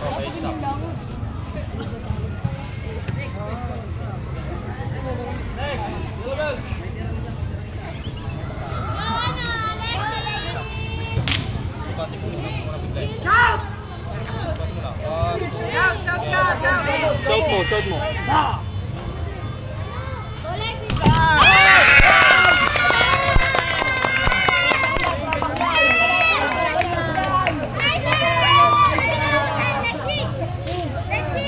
Okay, stop. Shout! Shout ka! Shout! Shout mo.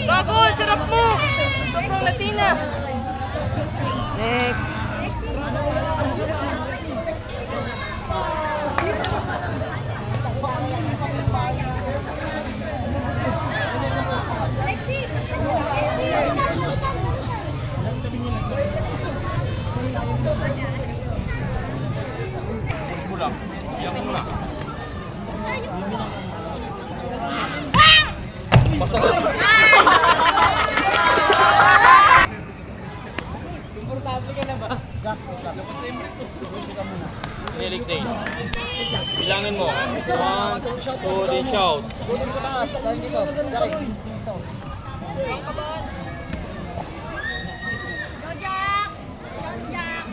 Bago, sarap mo! Sobrang Latina! Next! Push mo lang. Iyak mo muna. Pasok. Komportable ka na ba? Alexei. Bilangin mo. 1, 2, then shout. Budol sa taas. Dahil dito. Jackie. Dito. Go, Jack! Shot, Jack!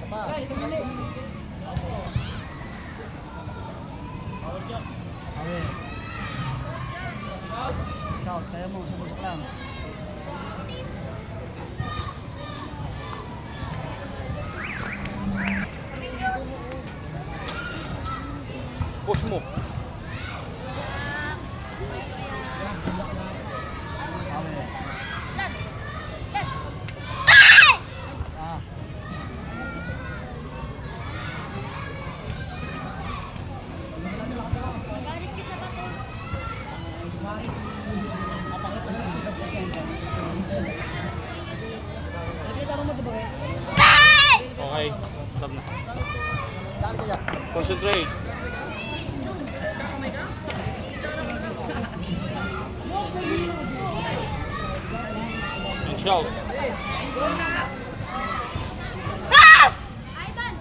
Sama. Ikaw, kaya mo. Sumusok lang. Push mo. Ah. Galit ka sa bato. Okay. Stop na. Dali ka dyan. Concentrate. And shout. Ivan!